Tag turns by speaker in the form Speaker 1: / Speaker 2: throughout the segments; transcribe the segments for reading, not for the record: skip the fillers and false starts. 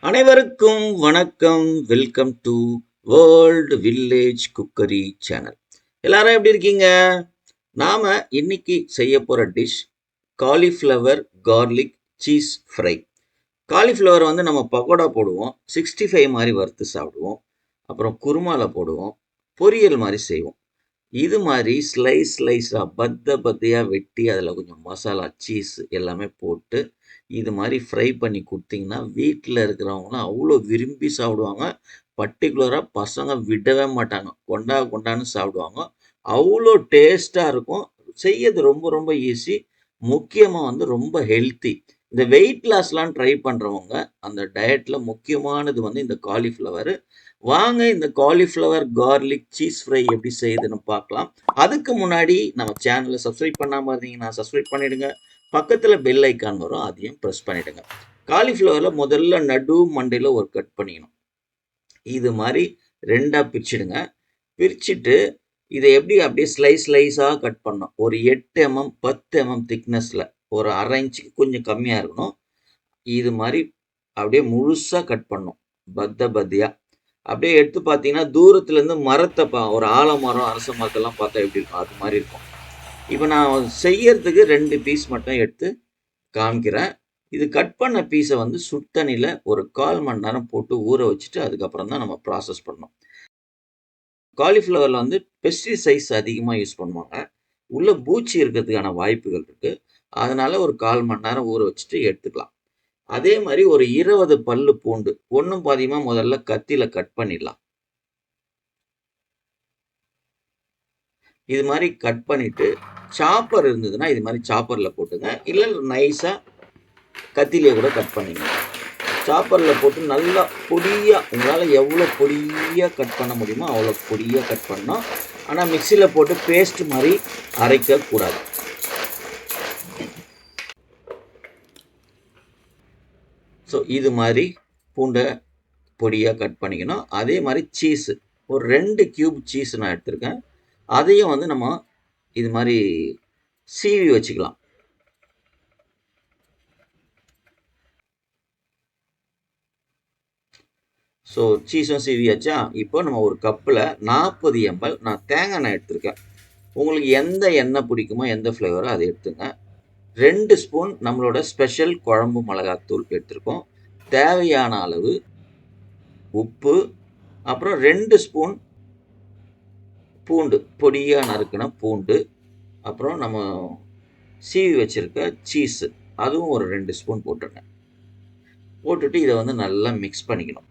Speaker 1: அனைவருக்கும் வணக்கம். Welcome to world village cookery channel. எல்லாரும் எப்படி இருக்கீங்க? நாம இன்னைக்கு செய்ய போற dish cauliflower garlic cheese fry. Cauliflower வந்து நம்ம பக்கோடா போடுவோம், 65 மாதிரி வறுத்து சாப்பிடுவோம், அப்புறம் குருமால போடுவோம், பொரியல் மாதிரி செய்வோம். இது மாதிரி ஸ்லைஸாக பத்தையாக வெட்டி அதில் கொஞ்சம் மசாலா சீஸ் எல்லாமே போட்டு இது மாதிரி ஃப்ரை பண்ணி கொடுத்தீங்கன்னா வீட்டில் இருக்கிறவங்களாம் அவ்வளோ விரும்பி சாப்பிடுவாங்க. பர்டிகுலராக பசங்க விடவே மாட்டாங்க, கொண்டான்னு சாப்பிடுவாங்க. அவ்வளோ டேஸ்ட்டாக இருக்கும். செய்யறது ரொம்ப ரொம்ப ஈஸி. முக்கியமாக வந்து ரொம்ப ஹெல்த்தி. இந்த வெயிட் லாஸ்லாம் ட்ரை பண்ணுறவங்க அந்த டயட்டில் முக்கியமானது வந்து இந்த காலிஃப்ளவர். வாங்க இந்த காலிஃப்ளவர் கார்லிக் சீஸ் ஃப்ரை எப்படி செய்யுதுன்னு பார்க்கலாம். அதுக்கு முன்னாடி நம்ம சேனலை சப்ஸ்கிரைப் பண்ணாமல் இருந்தீங்கன்னா சப்ஸ்கிரைப் பண்ணிடுங்க. பக்கத்தில் பெல் ஐக்கான் வரும், அதையும் ப்ரெஸ் பண்ணிடுங்க. காலிஃப்ளவரில் முதல்ல நடு மண்டையில் ஒரு கட் பண்ணிக்கணும். இது மாதிரி ரெண்டாக பிரிச்சுடுங்க. பிரிச்சுட்டு இதை எப்படி அப்படியே ஸ்லைஸாக கட் பண்ணணும். ஒரு 8 mm 10 mm திக்னஸில், ஒரு அரை இன்ச்சுக்கு கொஞ்சம் கம்மியாக இருக்கணும். இது மாதிரி அப்படியே முழுசாக கட் பண்ணணும், பத்தியாக. அப்படியே எடுத்து பார்த்தீங்கன்னா தூரத்துலேருந்து மரத்தை ஒரு ஆலமரம் அரச மரத்தெல்லாம் பார்த்தா எப்படி இருக்கும், அது மாதிரி இருக்கும். இப்போ நான் செய்யறதுக்கு 2 பீஸ் மட்டும் எடுத்து காமிக்கிறேன். இது கட் பண்ண பீஸை வந்து சுடுதண்ணியில் ஒரு 1/4 மணி நேரம் போட்டு ஊற வச்சுட்டு அதுக்கப்புறம் தான் நம்ம ப்ராசஸ் பண்ணணும். காலிஃப்ளவரில் வந்து பெஸ்டிசைட்ஸ் அதிகமாக யூஸ் பண்ணுவாங்க. உள்ள பூச்சி இருக்கிறதுக்கான வாய்ப்புகள் இருக்குது. அதனால ஒரு 1/4 மணி நேரம் ஊற வச்சுட்டு எடுத்துக்கலாம். அதே மாதிரி ஒரு 20 பல்லு பூண்டு ஒன்றும் பாதியமாக முதல்ல கத்தியில் கட் பண்ணிடலாம். இது மாதிரி கட் பண்ணிவிட்டு சாப்பர் இருந்ததுன்னா இது மாதிரி சாப்பரில் போட்டுங்க. இல்லை நைஸாக கத்திலேயே கூட கட் பண்ணிங்க. சாப்பரில் போட்டு நல்லா பொடியாக, உங்களால் எவ்வளோ பொடியாக கட் பண்ண முடியுமோ அவ்வளோ பொடியாக கட் பண்ணோம். ஆனால் மிக்சியில் போட்டு பேஸ்ட் மாதிரி அரைக்கக்கூடாது. ஸோ இது மாதிரி பூண்டை பொடியாக கட் பண்ணிக்கணும். அதே மாதிரி சீஸு ஒரு 2 கியூப் சீஸ் நான் எடுத்திருக்கேன். அதையும் வந்து நம்ம இது மாதிரி சீவி வச்சுக்கலாம். ஸோ சீஸும் சீவியாச்சா. இப்போ நம்ம ஒரு கப்பில் 40 ml நான் தேங்காய் எண்ணெய் எடுத்திருக்கேன். உங்களுக்கு எந்த எண்ணெய் பிடிக்குமோ, எந்த ஃப்ளேவரோ அதை எடுத்துங்க. 2 ஸ்பூன் நம்மளோட ஸ்பெஷல் குழம்பு மிளகாத்தூள் எடுத்திருக்கோம். தேவையான அளவு உப்பு, அப்புறம் 2 ஸ்பூன் பூண்டு, பொடியாக நறுக்கின பூண்டு, அப்புறம் நம்ம சீவி வச்சுருக்க சீஸு அதுவும் ஒரு 2 ஸ்பூன் போட்டுருங்க. போட்டுட்டு இதை வந்து நல்லா மிக்ஸ் பண்ணிக்கணும்.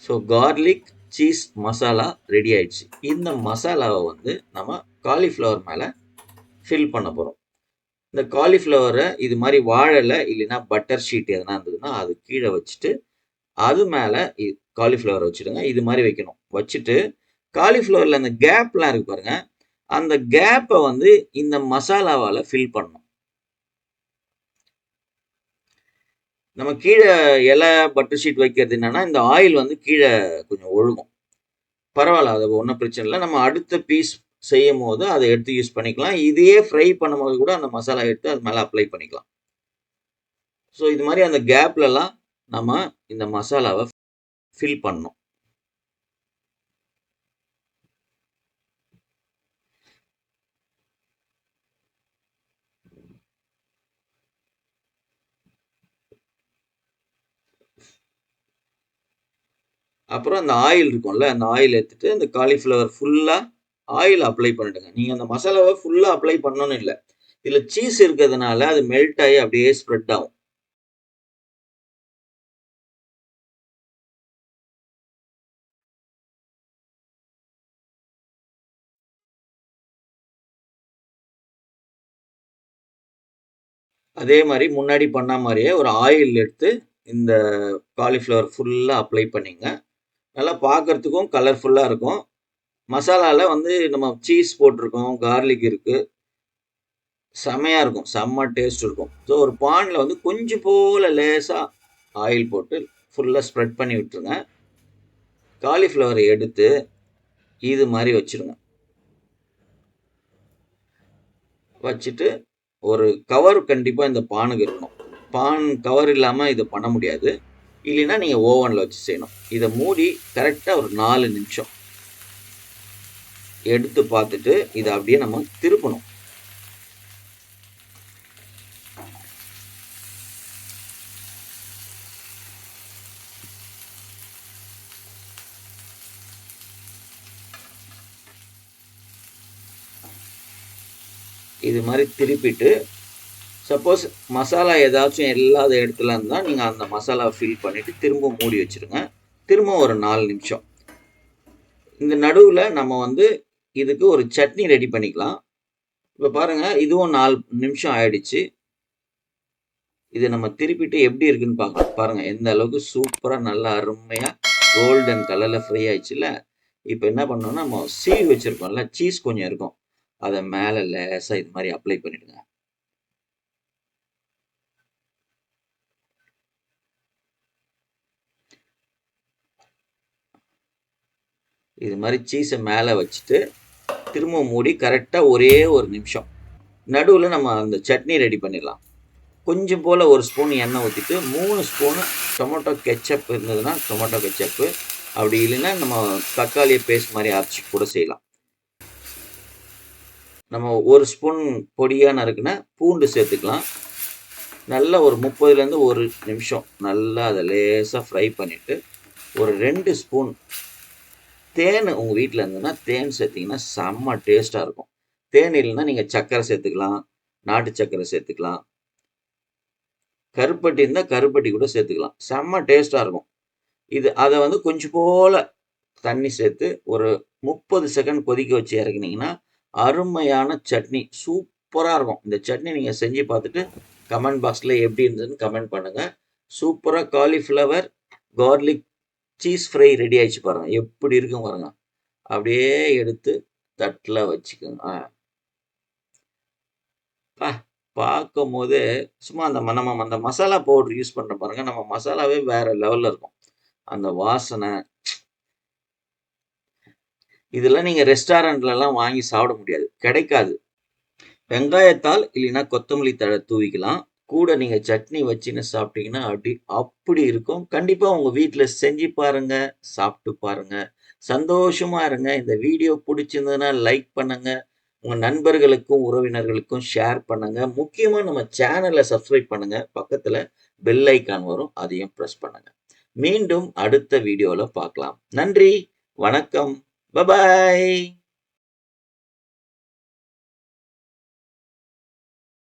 Speaker 1: So garlic cheese masala ready ஆயிடுச்சு. இந்த மசாலாவை வந்து நம்ம காலிஃப்ளவர் மேலே ஃபில் பண்ண போகிறோம். இந்த காலிஃப்ளவரை இது மாதிரி வாழலை இல்லைன்னா பட்டர் ஷீட் எதனா இருந்ததுன்னா அது கீழே வச்சுட்டு அது மேலே காலிஃப்ளவர் வச்சுடுங்க. இது மாதிரி வைக்கணும். வச்சுட்டு காலிஃப்ளவரில் அந்த கேப்லாம் இருக்கு பாருங்க, அந்த கேப்பை வந்து இந்த மசாலாவால் ஃபில் பண்ணணும். நம்ம கீழே இலை பட்டர் ஷீட் வைக்கிறது என்னன்னா இந்த ஆயில் வந்து கீழே கொஞ்சம் ஒழுகும். பரவாயில்ல, அது ஒன்றும் பிரச்சனை இல்லை. நம்ம அடுத்த பீஸ் செய்யும் போது அதை எடுத்து யூஸ் பண்ணிக்கலாம். இதையே ஃப்ரை பண்ணும்போது கூட அந்த மசாலா எடுத்து அது மேலே அப்ளை பண்ணிக்கலாம். ஸோ இது மாதிரி அந்த கேப்லலாம் நம்ம இந்த மசாலாவை ஃபில் பண்ணணும். அப்புறம் அந்த ஆயில் இருக்கும்ல, அந்த ஆயில் எடுத்துட்டு அந்த காலிஃப்ளவர் ஃபுல்லாக ஆயில் அப்ளை பண்ணிடுங்க. நீங்கள் அந்த மசாலாவை ஃபுல்லாக அப்ளை பண்ணணும்னு இல்லை. இதில் சீஸ் இருக்கிறதுனால அது மெல்ட் ஆகி அப்படியே ஸ்ப்ரெட் ஆகும். அதே மாதிரி முன்னாடி பண்ண மாதிரியே ஒரு ஆயில் எடுத்து இந்த காலிஃப்ளவர் ஃபுல்லாக அப்ளை பண்ணிங்க. நல்லா பார்க்கறதுக்கும் கலர்ஃபுல்லாக இருக்கும். மசாலாவில் வந்து நம்ம சீஸ் போட்டிருக்கோம், கார்லிக் இருக்குது, செமையாக இருக்கும், செம்ம டேஸ்ட் இருக்கும். ஸோ ஒரு பானில் வந்து கொஞ்சம் போல் லேசாக ஆயில் போட்டு ஃபுல்லாக ஸ்ப்ரெட் பண்ணி விட்டுருங்க. காலிஃப்ளவரை எடுத்து இது மாதிரி வச்சுருங்க. வச்சுட்டு ஒரு கவர் கண்டிப்பாக இந்த பானுக்கு இருக்கணும். பான் கவர் இல்லாமல் இதை பண்ண முடியாது. இல்லைன்னா நீங்கள் ஓவனில் வச்சு செய்யணும். இதை மூடி கரெக்டாக ஒரு 4 நிமிஷம் எடுத்து பார்த்துட்டு இதை அப்படியே நம்ம திருப்பணும். இது மாதிரி திருப்பிட்டு சப்போஸ் மசாலா ஏதாச்சும் இல்லாத இடத்துல இருந்தால் நீங்கள் அந்த மசாலாவை ஃபில் பண்ணிவிட்டு திரும்ப மூடி வச்சுருங்க. திரும்ப ஒரு 4 நிமிஷம். இந்த நடுவில் நம்ம வந்து இதுக்கு ஒரு சட்னி ரெடி பண்ணிக்கலாம். இப்போ பாருங்கள், இதுவும் 4 நிமிஷம் ஆயிடுச்சு. இதை நம்ம திருப்பிட்டு எப்படி இருக்குன்னு பார்க்கலாம். பாருங்கள் எந்த அளவுக்கு சூப்பராக நல்லா அருமையாக கோல்டன் கலரில் ஃப்ரை ஆயிடுச்சுல்ல. இப்போ என்ன பண்ணோம்னா, நம்ம சீவி வச்சுருக்கோம்ல, சீஸ் கொஞ்சம் இருக்கும், அதை மேலே லேசாக இது மாதிரி அப்ளை பண்ணிவிடுங்க. இது மாதிரி சீஸை மேலே வச்சுட்டு திரும்ப மூடி கரெக்டாக ஒரே ஒரு நிமிஷம். நடுவில் நம்ம அந்த சட்னி ரெடி பண்ணிடலாம். கொஞ்சம் போல் ஒரு ஸ்பூன் எண்ணெய் ஊற்றிட்டு 3 ஸ்பூனு டொமேட்டோ கெச்சப் இருந்ததுன்னா டொமேட்டோ கெச்சப்பு, அப்படி இல்லைன்னா நம்ம தக்காளியை பேஸ்ட் மாதிரி அரைச்சி கூட செய்யலாம். நம்ம ஒரு ஸ்பூன் பொடியாக நறுக்குனா பூண்டு சேர்த்துக்கலாம். நல்லா ஒரு 30லேருந்து 1 நிமிஷம் நல்லா அதை லேசாக ஃப்ரை பண்ணிவிட்டு ஒரு 2 ஸ்பூன் தேன் உங்கள் வீட்டில் இருந்ததுன்னா தேன் சேர்த்திங்கன்னா செம்ம டேஸ்ட்டாக இருக்கும். தேன் இல்லைன்னா நீங்கள் சர்க்கரை சேர்த்துக்கலாம், நாட்டு சர்க்கரை சேர்த்துக்கலாம், கருப்பட்டி இருந்தால் கருப்பட்டி கூட சேர்த்துக்கலாம். செம்ம டேஸ்ட்டாக இருக்கும். அதை வந்து கொஞ்சம் போல் தண்ணி சேர்த்து ஒரு 30 செகண்ட் கொதிக்க வச்சு இறக்குனீங்கன்னா அருமையான சட்னி சூப்பராக இருக்கும். இந்த சட்னி நீங்கள் செஞ்சு பார்த்துட்டு கமெண்ட் பாக்ஸில் எப்படி இருந்ததுன்னு கமெண்ட் பண்ணுங்கள். சூப்பராக cauliflower garlic cheese fry ready ஆயிடுச்சு பாருங்கள். எப்படி இருக்கும் பாருங்க. அப்படியே எடுத்து தட்டில் வச்சுக்கோங்க. பார்க்கும் போது சும்மா நம்ம அந்த மசாலா பவுடர் யூஸ் பண்ணுற பாருங்க, நம்ம மசாலாவே வேற லெவலில் இருக்கும். அந்த வாசனை இதெல்லாம் நீங்கள் ரெஸ்டாரண்ட்லலாம் வாங்கி சாப்பிட முடியாது, கிடைக்காது. வெங்காயத்தால் இல்லைன்னா கொத்தமல்லி தழை தூவிக்கலாம். கூட நீங்கள் சட்னி வச்சுன்னு சாப்பிட்டீங்கன்னா அப்படி இருக்கும். கண்டிப்பாக உங்கள் வீட்டில் செஞ்சு பாருங்க, சாப்பிட்டு பாருங்க, சந்தோஷமா இருங்க. இந்த வீடியோ பிடிச்சிருந்ததுன்னா லைக் பண்ணுங்க, உங்கள் நண்பர்களுக்கும் உறவினர்களுக்கும் ஷேர் பண்ணுங்க. முக்கியமாக நம்ம சேனலை சப்ஸ்கிரைப் பண்ணுங்க. பக்கத்தில் பெல் ஐக்கான் வரும், அதையும் ப்ரெஸ் பண்ணுங்க. மீண்டும் அடுத்த வீடியோவில் பார்க்கலாம். நன்றி, வணக்கம், பபாய்.